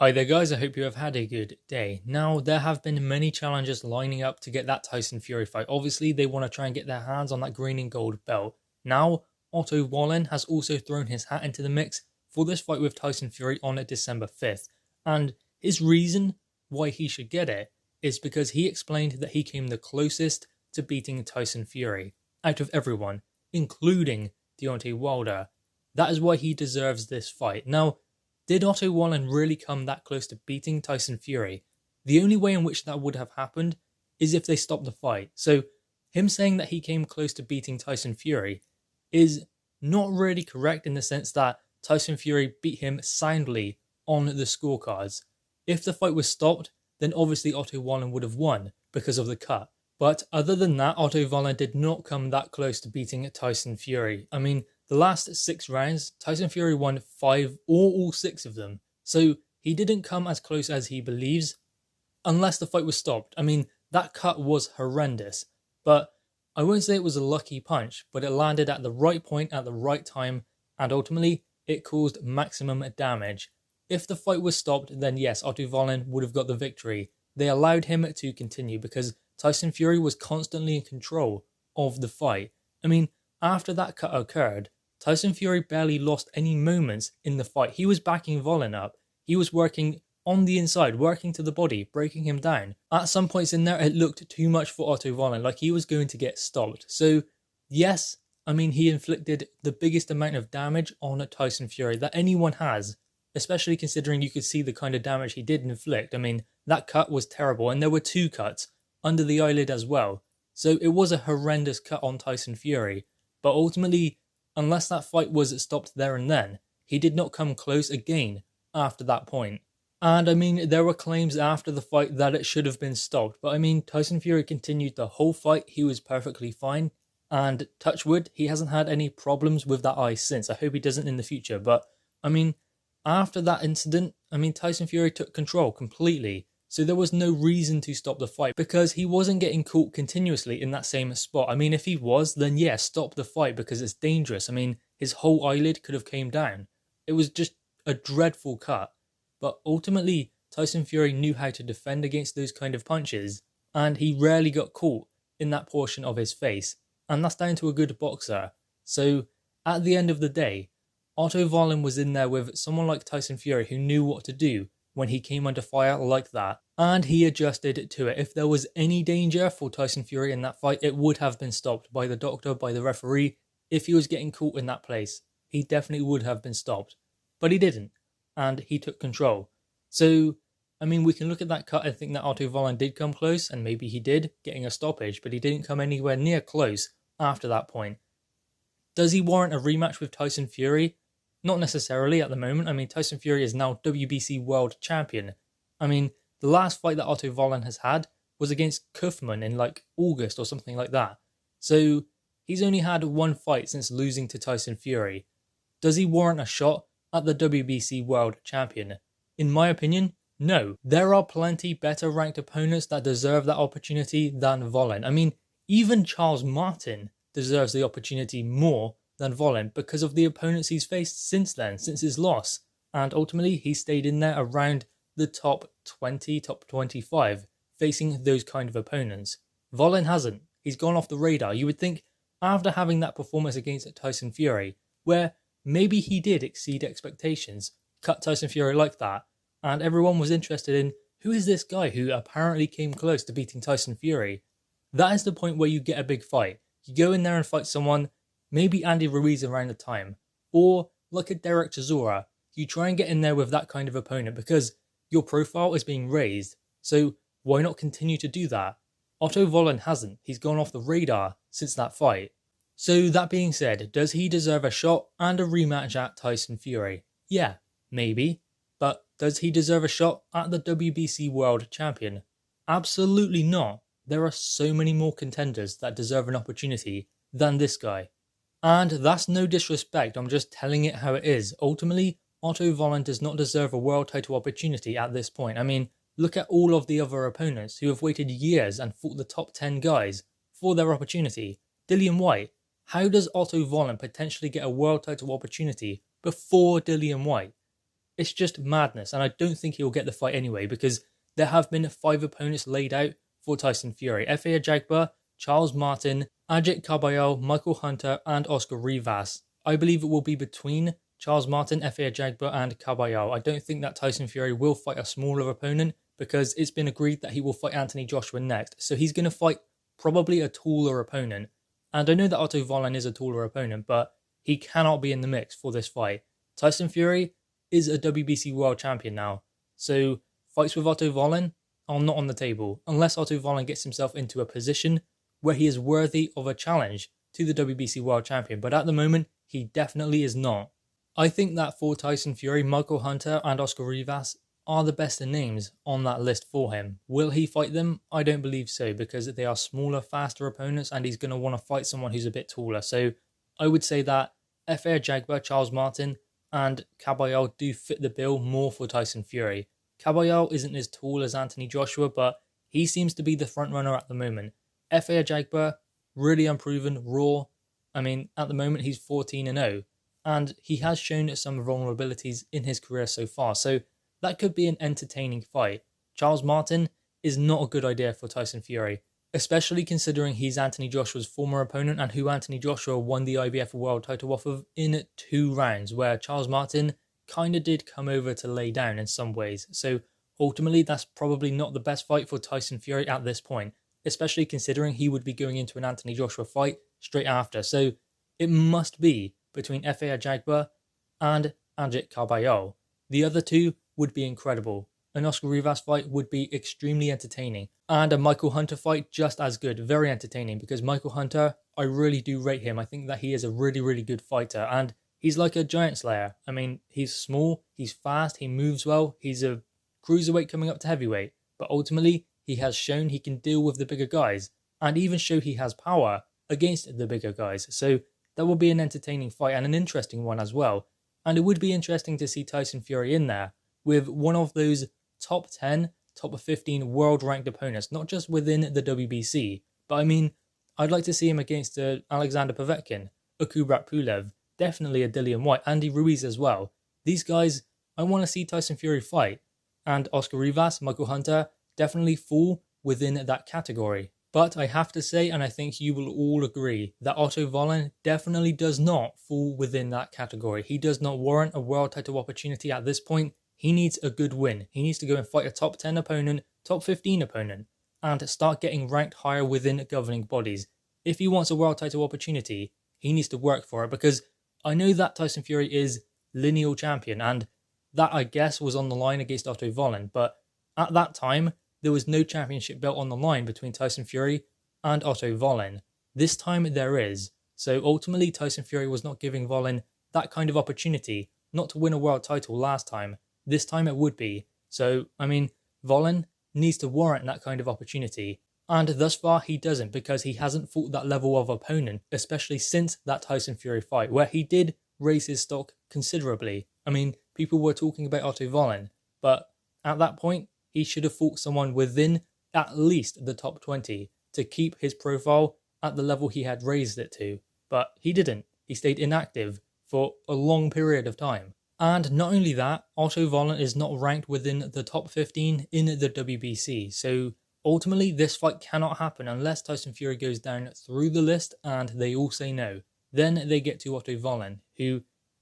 Hi there guys, I hope you have had a good day. Now, there have been many challengers lining up to get that Tyson Fury fight. Obviously, they want to try and get their hands on that green and gold belt. Now, Otto Wallin has also thrown his hat into the mix for this fight with Tyson Fury on December 5th. And his reason why he should get it is because he explained that he came the closest to beating Tyson Fury out of everyone, including Deontay Wilder. That is why he deserves this fight. Now, did Otto Wallin really come that close to beating Tyson Fury? The only way in which that would have happened is if they stopped the fight. So him saying that he came close to beating Tyson Fury is not really correct in the sense that Tyson Fury beat him soundly on the scorecards. If the fight was stopped, then obviously Otto Wallin would have won because of the cut. But other than that, Otto Wallin did not come that close to beating Tyson Fury. I mean, the last 6 rounds, Tyson Fury won 5 or all 6 of them. So he didn't come as close as he believes, unless the fight was stopped. I mean, that cut was horrendous. But I won't say it was a lucky punch, but it landed at the right point at the right time, and ultimately, it caused maximum damage. If the fight was stopped, then yes, Otto Wallin would have got the victory. They allowed him to continue because Tyson Fury was constantly in control of the fight. I mean, after that cut occurred, Tyson Fury barely lost any moments in the fight. He was backing Wallin up. He was working on the inside, working to the body, breaking him down. At some points in there, it looked too much for Otto Wallin, like he was going to get stopped. So, yes, I mean, he inflicted the biggest amount of damage on Tyson Fury that anyone has, especially considering you could see the kind of damage he did inflict. I mean, that cut was terrible, and there were 2 cuts under the eyelid as well. So it was a horrendous cut on Tyson Fury. But ultimately, unless that fight was stopped there and then, he did not come close again after that point. And I mean, there were claims after the fight that it should have been stopped. But I mean, Tyson Fury continued the whole fight. He was perfectly fine. And touch wood, he hasn't had any problems with that eye since. I hope he doesn't in the future. But I mean, after that incident, I mean, Tyson Fury took control completely. So there was no reason to stop the fight because he wasn't getting caught continuously in that same spot. I mean, if he was, then yeah, stop the fight because it's dangerous. I mean, his whole eyelid could have came down. It was just a dreadful cut. But ultimately, Tyson Fury knew how to defend against those kind of punches, and he rarely got caught in that portion of his face. And that's down to a good boxer. So at the end of the day, Otto Wallin was in there with someone like Tyson Fury who knew what to do when he came under fire like that, and he adjusted to it. If there was any danger for Tyson Fury in that fight, it would have been stopped by the doctor, by the referee. If he was getting caught in that place, he definitely would have been stopped. But he didn't, and he took control. So, I mean, we can look at that cut and think that Otto Wallin did come close, and maybe he did, getting a stoppage, but he didn't come anywhere near close after that point. Does he warrant a rematch with Tyson Fury? Not necessarily at the moment. I mean, Tyson Fury is now WBC World Champion. I mean, the last fight that Otto Wallin has had was against Kaufman in like August or something like that. So he's only had 1 fight since losing to Tyson Fury. Does he warrant a shot at the WBC World Champion? In my opinion, no. There are plenty better ranked opponents that deserve that opportunity than Wallin. I mean, even Charles Martin deserves the opportunity more than Wallin because of the opponents he's faced since then, since his loss. And ultimately, he stayed in there around the top 20, top 25, facing those kind of opponents. Wallin hasn't. He's gone off the radar. You would think after having that performance against Tyson Fury, where maybe he did exceed expectations, cut Tyson Fury like that, and everyone was interested in who is this guy who apparently came close to beating Tyson Fury. That is the point where you get a big fight. You go in there and fight someone, maybe Andy Ruiz around the time, or look at Derek Chisora. You try and get in there with that kind of opponent because your profile is being raised, so why not continue to do that? Otto Wallin hasn't. He's gone off the radar since that fight. So that being said, does he deserve a shot and a rematch at Tyson Fury? Yeah, maybe. But does he deserve a shot at the WBC World Champion? Absolutely not. There are so many more contenders that deserve an opportunity than this guy. And that's no disrespect, I'm just telling it how it is. Ultimately, Otto Wallin does not deserve a world title opportunity at this point. I mean, look at all of the other opponents who have waited years and fought the top 10 guys for their opportunity. Dillian Whyte. How does Otto Wallin potentially get a world title opportunity before Dillian Whyte? It's just madness, and I don't think he'll get the fight anyway because there have been 5 opponents laid out for Tyson Fury. Efe Ajagba, Charles Martin, Ajit Kabayel, Michael Hunter, and Oscar Rivas. I believe it will be between Charles Martin, Efe Ajagba, and Kabayel. I don't think that Tyson Fury will fight a smaller opponent because it's been agreed that he will fight Anthony Joshua next. So he's going to fight probably a taller opponent. And I know that Otto Wallin is a taller opponent, but he cannot be in the mix for this fight. Tyson Fury is a WBC World Champion now. So fights with Otto Wallin are not on the table unless Otto Wallin gets himself into a position where he is worthy of a challenge to the WBC World Champion. But at the moment, he definitely is not. I think that for Tyson Fury, Michael Hunter and Oscar Rivas are the best names on that list for him. Will he fight them? I don't believe so because they are smaller, faster opponents and he's going to want to fight someone who's a bit taller. So I would say that Efe Ajagba, Charles Martin and Kabayel do fit the bill more for Tyson Fury. Kabayel isn't as tall as Anthony Joshua, but he seems to be the front runner at the moment. Efe Ajagba, really unproven, raw. I mean, at the moment he's 14-0 and he has shown some vulnerabilities in his career so far. So that could be an entertaining fight. Charles Martin is not a good idea for Tyson Fury, especially considering he's Anthony Joshua's former opponent and who Anthony Joshua won the IBF world title off of in 2 rounds, where Charles Martin kind of did come over to lay down in some ways. So ultimately, that's probably not the best fight for Tyson Fury at this point, especially considering he would be going into an Anthony Joshua fight straight after. So it must be between Efe Ajagba and Ajit Kabayel. The other two would be incredible. An Oscar Rivas fight would be extremely entertaining. And a Michael Hunter fight just as good. Very entertaining because Michael Hunter, I really do rate him. I think that he is a really, really good fighter. And he's like a giant slayer. I mean, he's small, he's fast, he moves well. He's a cruiserweight coming up to heavyweight. But ultimately, he has shown he can deal with the bigger guys. And even show he has power against the bigger guys. So that will be an entertaining fight and an interesting one as well. And it would be interesting to see Tyson Fury in there with one of those top 10, top 15 world-ranked opponents, not just within the WBC, but I mean, I'd like to see him against Alexander Povetkin, a Kubrat Pulev, definitely a Dillian White, Andy Ruiz as well. These guys, I want to see Tyson Fury fight, and Oscar Rivas, Michael Hunter, definitely fall within that category. But I have to say, and I think you will all agree, that Otto Wallin definitely does not fall within that category. He does not warrant a world title opportunity at this point. He needs a good win. He needs to go and fight a top 10 opponent, top 15 opponent, and start getting ranked higher within governing bodies. If he wants a world title opportunity, he needs to work for it, because I know that Tyson Fury is lineal champion, and that, I guess, was on the line against Otto Wallin, but at that time, there was no championship belt on the line between Tyson Fury and Otto Wallin. This time there is. So ultimately, Tyson Fury was not giving Wallin that kind of opportunity, not to win a world title last time. This time it would be. So, I mean, Wallin needs to warrant that kind of opportunity. And thus far, he doesn't, because he hasn't fought that level of opponent, especially since that Tyson Fury fight, where he did raise his stock considerably. I mean, people were talking about Otto Wallin, but at that point, he should have fought someone within at least the top 20 to keep his profile at the level he had raised it to. But he didn't. He stayed inactive for a long period of time. And not only that, Otto Wallin is not ranked within the top 15 in the WBC. So ultimately, this fight cannot happen unless Tyson Fury goes down through the list and they all say no. Then they get to Otto Wallin, who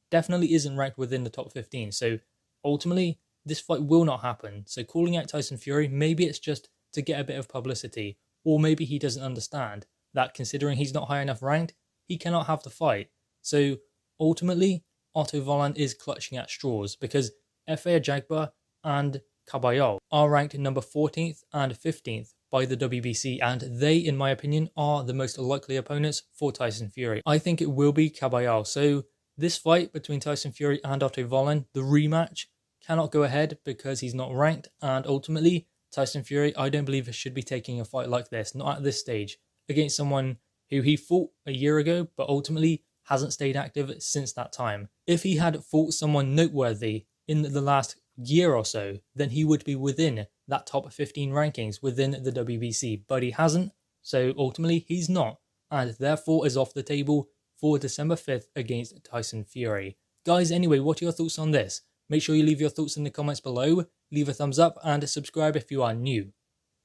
definitely isn't ranked within the top 15. So ultimately, this fight will not happen. So calling out Tyson Fury, maybe it's just to get a bit of publicity. Or maybe he doesn't understand that considering he's not high enough ranked, he cannot have the fight. So ultimately, Otto Wallin is clutching at straws because Efe Ajagba and Kabayel are ranked number 14th and 15th by the WBC, and they, in my opinion, are the most likely opponents for Tyson Fury. I think it will be Kabayel. So this fight between Tyson Fury and Otto Wallin, the rematch, cannot go ahead because he's not ranked, and ultimately Tyson Fury, I don't believe, should be taking a fight like this, not at this stage, against someone who he fought a year ago but ultimately hasn't stayed active since that time. If he had fought someone noteworthy in the last year or so, then he would be within that top 15 rankings within the WBC, but he hasn't, so ultimately he's not, and therefore is off the table for December 5th against Tyson Fury. Guys, anyway, what are your thoughts on this? Make sure you leave your thoughts in the comments below, leave a thumbs up, and subscribe if you are new.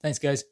Thanks guys.